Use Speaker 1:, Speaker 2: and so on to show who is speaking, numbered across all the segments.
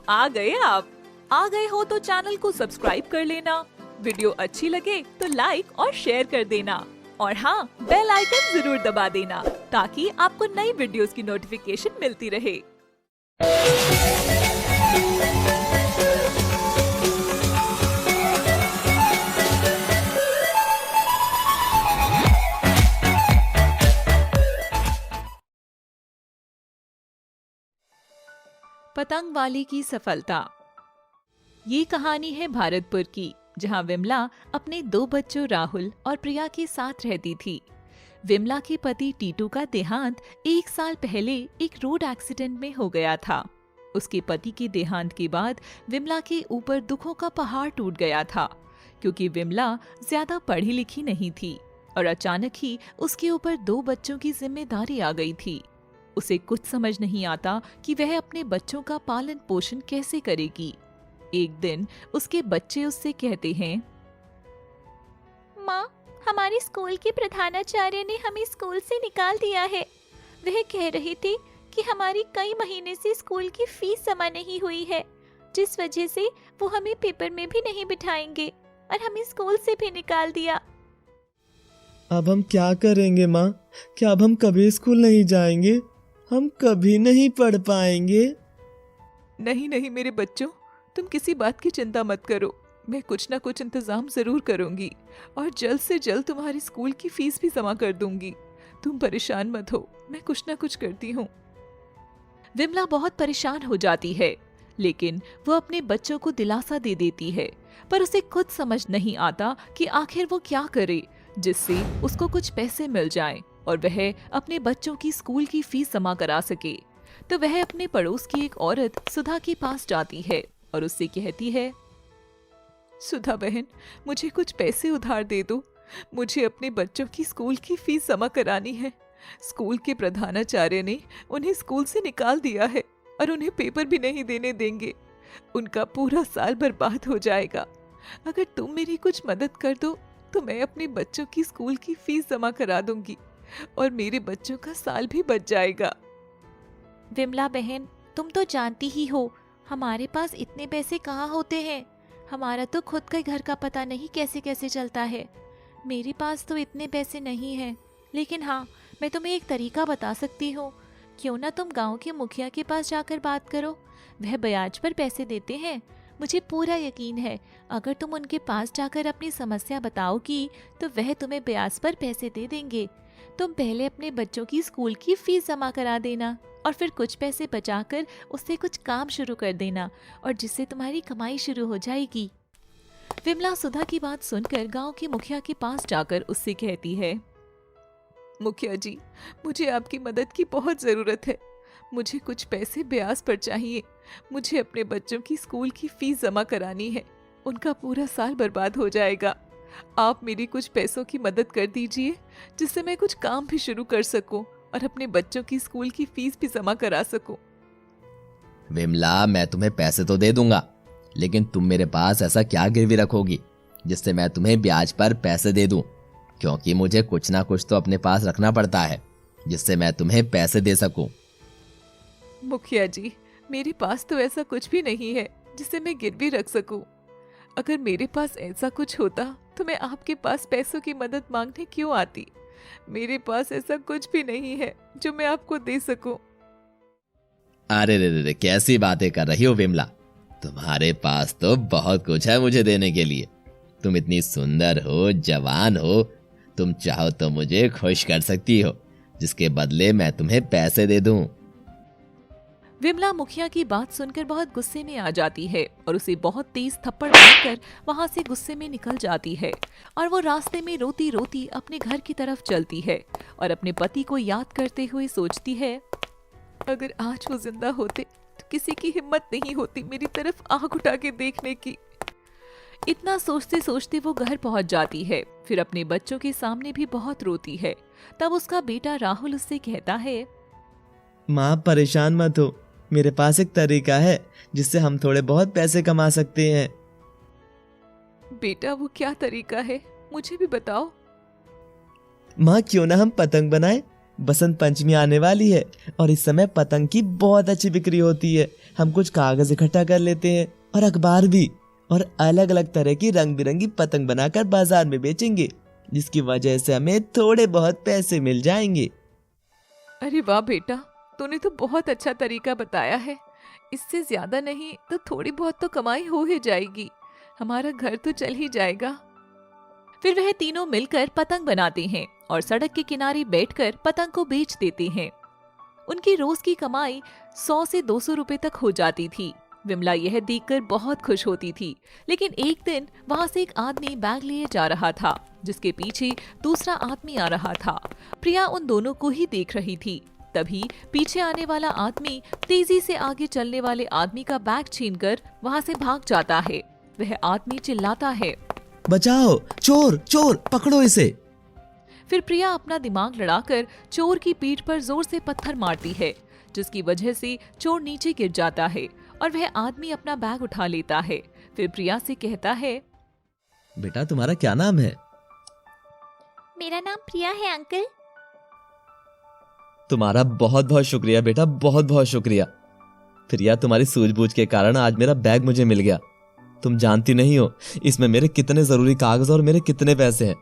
Speaker 1: आ गए आप। आ गए हो तो चैनल को सब्सक्राइब कर लेना, वीडियो अच्छी लगे तो लाइक और शेयर कर देना और हाँ, बेल आइकन जरूर दबा देना ताकि आपको नई वीडियोस की नोटिफिकेशन मिलती रहे। पतंग वाली की सफलता। ये कहानी है भारतपुर की, जहां विमला अपने 2 बच्चों राहुल और प्रिया के साथ रहती थी। विमला के पति टीटू का देहांत 1 साल पहले एक रोड एक्सीडेंट में हो गया था। उसके पति के देहांत के बाद विमला के ऊपर दुखों का पहाड़ टूट गया था, क्योंकि विमला ज्यादा पढ़ी लिखी नहीं थी और अचानक ही उसके ऊपर 2 बच्चों की जिम्मेदारी आ गई थी। उसे कुछ समझ नहीं आता कि वह अपने बच्चों का पालन पोषण कैसे करेगी। एक दिन उसके बच्चे उससे कहते हैं,
Speaker 2: माँ, हमारी स्कूल की प्रधानाचार्य ने हमें स्कूल से निकाल दिया है। वह कह रही थी कि हमारी कई महीने से स्कूल की फीस जमा नहीं हुई है, जिस वजह से वो हमें पेपर में भी नहीं बिठाएंगे और हमें स्कूल से भी निकाल दिया।
Speaker 3: अब हम क्या करेंगे माँ? क्या अब हम कभी स्कूल नहीं जाएंगे? हम कभी नहीं पढ़ पाएंगे।
Speaker 1: नहीं नहीं मेरे बच्चों, तुम किसी बात की चिंता मत करो। मैं कुछ ना कुछ इंतजाम जरूर करूंगी और जल्द से जल्द तुम्हारी स्कूल की फीस भी जमा कर दूंगी। तुम परेशान मत हो, मैं कुछ ना कुछ करती हूँ। विमला बहुत परेशान हो जाती है, लेकिन वो अपने बच्चों को दिलासा दे देती है, पर उसे खुद समझ नहीं आता कि आखिर वो क्या करे जिससे उसको कुछ पैसे मिल जाएं और वह अपने बच्चों की स्कूल की फीस जमा करा सके। तो वह अपने पड़ोस की एक औरत सुधा के पास जाती है और उससे कहती है, सुधा बहन, मुझे कुछ पैसे उधार दे दो। मुझे अपने बच्चों की स्कूल की फीस जमा करानी है। स्कूल के प्रधानाचार्य ने उन्हें स्कूल से निकाल दिया है और उन्हें पेपर भी नहीं देने देंगे। उनका पूरा साल बर्बाद हो जाएगा। अगर तुम मेरी कुछ मदद कर दो तो मैं अपने बच्चों की स्कूल की फीस जमा करा दूंगी और मेरे बच्चों का साल भी बच जाएगा।
Speaker 2: विमला बहन, तुम तो जानती ही हो हमारे पास इतने पैसे कहाँ होते हैं। हमारा तो खुद का घर का पता नहीं कैसे कैसे चलता है। मेरे पास तो इतने पैसे नहीं हैं, लेकिन हाँ, मैं तुम्हें एक तरीका बता सकती हूँ। क्यों ना तुम गांव के मुखिया के पास जाकर बात करो, वह ब्याज पर पैसे देते हैं। मुझे पूरा यकीन है अगर तुम उनके पास जाकर अपनी समस्या बताओगी तो वह तुम्हें ब्याज पर पैसे दे देंगे। तुम पहले अपने बच्चों की स्कूल की फीस जमा करा देना और फिर कुछ पैसे बचाकर उससे कुछ काम शुरू कर देना और जिससे तुम्हारी कमाई शुरू हो जाएगी। विमला सुधा की बात सुनकर गांव के मुखिया के पास जाकर उससे कहती है, मुखिया जी, मुझे आपकी मदद की बहुत जरूरत है। मुझे कुछ पैसे ब्याज पर चाहिए। मुझे अपने बच्चों की स्कूल की फीस जमा करानी है। उनका पूरा साल बर्बाद हो जाएगा। आप मेरी कुछ पैसों की मदद कर दीजिए, जिससे मैं कुछ काम भी शुरू कर सकूं और अपने बच्चों की स्कूल की फीस भी जमा करा सकूं।
Speaker 4: विमला, मैं तुम्हें पैसे तो दे दूंगा, लेकिन तुम मेरे पास ऐसा क्या गिरवी रखोगी जिससे मैं तुम्हें ब्याज पर पैसे दे दूं? क्योंकि मुझे कुछ ना कुछ तो अपने पास रखना पड़ता है जिससे मैं तुम्हें पैसे दे सकूं।
Speaker 1: मुखिया जी, मेरे पास तो ऐसा कुछ भी नहीं है जिसे मैं गिरवी रख सकूं। अगर मेरे पास ऐसा कुछ होता तो मैं आपके पास पैसों की मदद मांगने क्यों आती? मेरे पास ऐसा कुछ भी नहीं है जो मैं आपको दे सकूं।
Speaker 4: अरे रे रे, कैसी बातें कर रही हो विमला? तुम्हारे पास तो बहुत कुछ है मुझे देने के लिए। तुम इतनी सुंदर हो, जवान हो, तुम चाहो तो मुझे खुश कर सकती हो, जिसके बदले मैं तुम्हें पैसे दे दूं।
Speaker 1: विमला मुखिया की बात सुनकर बहुत गुस्से में आ जाती है और उसे बहुत तेज थप्पड़ मारकर वहां से गुस्से में निकल जाती है और वो रास्ते में रोती रोती अपने घर की तरफ चलती है और अपने पति को याद करते हुए सोचती है, अगर आज वो जिंदा होते तो किसी की हिम्मत नहीं होती मेरी तरफ आंख उठा के देखने की। इतना सोचते सोचते वो घर पहुंच जाती है। फिर अपने बच्चों के सामने भी बहुत रोती है। तब उसका बेटा राहुल उससे कहता है,
Speaker 3: माँ, परेशान मत हो, मेरे पास एक तरीका है जिससे हम थोड़े बहुत पैसे कमा सकते हैं।
Speaker 1: बेटा, वो क्या तरीका है, मुझे भी बताओ।
Speaker 3: माँ, क्यों ना हम पतंग बनाएं? बसंत पंचमी आने वाली है और इस समय पतंग की बहुत अच्छी बिक्री होती है। हम कुछ कागज इकट्ठा कर लेते हैं और अखबार भी, और अलग अलग तरह की रंग बिरंगी पतंग बनाकर बाजार में बेचेंगे, जिसकी वजह से हमें थोड़े बहुत पैसे मिल जाएंगे।
Speaker 1: अरे वाह बेटा, तूने तो बहुत अच्छा तरीका बताया है। इससे ज्यादा नहीं तो थोड़ी बहुत तो कमाई हो ही जाएगी, हमारा घर तो चल ही जाएगा।
Speaker 2: फिर वह तीनों मिलकर पतंग बनाते हैं और सड़क के किनारे बैठकर पतंग को बेच देते हैं। उनकी रोज की कमाई 100 से 200 रुपए तक हो जाती थी। विमला यह देखकर बहुत खुश होती थी। लेकिन एक दिन वहां से एक आदमी बैग लिए जा रहा था, जिसके पीछे दूसरा आदमी आ रहा था। प्रिया उन दोनों को ही देख रही थी। तभी पीछे आने वाला आदमी तेजी से आगे चलने वाले आदमी का बैग छीनकर वहां से भाग जाता है। वह आदमी चिल्लाता है,
Speaker 3: बचाओ, चोर चोर, पकड़ो इसे।
Speaker 2: फिर प्रिया अपना दिमाग लड़ाकर चोर की पीठ पर जोर से पत्थर मारती है, जिसकी वजह से चोर नीचे गिर जाता है और वह आदमी अपना बैग उठा लेता है। फिर प्रिया से कहता है,
Speaker 3: बेटा तुम्हारा क्या नाम है?
Speaker 2: मेरा नाम प्रिया है अंकल।
Speaker 3: तुम्हारा बहुत बहुत शुक्रिया बेटा, बहुत बहुत शुक्रिया। प्रिया, तुम्हारी सूझबूझ के कारण आज मेरा बैग मुझे मिल गया। तुम जानती नहीं हो इसमें मेरे कितने जरूरी कागज और मेरे कितने पैसे हैं।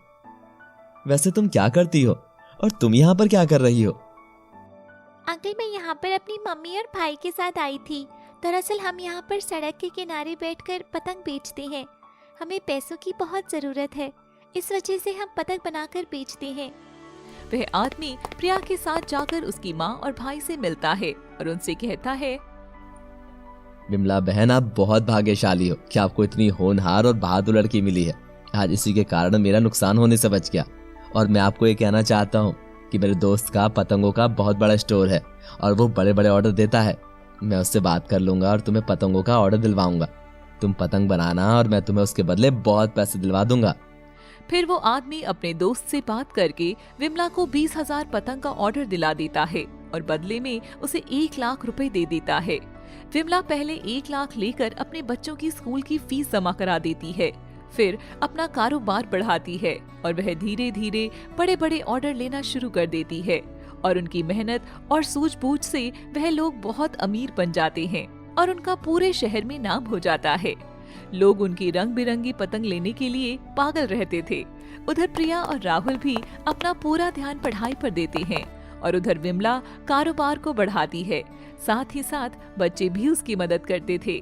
Speaker 3: वैसे तुम क्या करती हो और तुम यहाँ पर क्या कर रही हो?
Speaker 5: अंकल, मैं यहाँ पर अपनी मम्मी और भाई के साथ आई थी। दरअसल हम यहाँ पर सड़क के किनारे बैठकर पतंग बेचते हैं। हमें पैसों की बहुत जरूरत है, इस वजह से हम पतंग बनाकर बेचते हैं।
Speaker 2: वह आदमी प्रिया के साथ जाकर उसकी माँ और भाई से मिलता है और उनसे कहता है,
Speaker 3: विमला बहन, आप बहुत भाग्यशाली हो कि आपको इतनी होनहार और बहादुर लड़की मिली है। आज इसी के कारण मेरा नुकसान होने से बच गया। और मैं आपको ये कहना चाहता हूँ कि मेरे दोस्त का पतंगों का बहुत बड़ा स्टोर है और वो बड़े बड़े ऑर्डर देता है। मैं उससे बात कर लूंगा और तुम्हें पतंगों का ऑर्डर दिलवाऊंगा। तुम पतंग बनाना और मैं तुम्हें उसके बदले बहुत पैसे दिलवा दूंगा।
Speaker 2: फिर वो आदमी अपने दोस्त से बात करके विमला को 20,000 पतंग का ऑर्डर दिला देता है और बदले में उसे 1 लाख रुपए दे देता है। विमला पहले 1 लाख लेकर अपने बच्चों की स्कूल की फीस जमा करा देती है, फिर अपना कारोबार बढ़ाती है और वह धीरे धीरे बड़े बड़े ऑर्डर लेना शुरू कर देती है। और उनकी मेहनत और सूझबूझ से वह लोग बहुत अमीर बन जाते हैं और उनका पूरे शहर में नाम हो जाता है। लोग उनकी रंग बिरंगी पतंग लेने के लिए पागल रहते थे। उधर प्रिया और राहुल भी अपना पूरा ध्यान पढ़ाई पर देते हैं और उधर विमला कारोबार को बढ़ाती है। साथ ही साथ बच्चे भी उसकी मदद करते थे।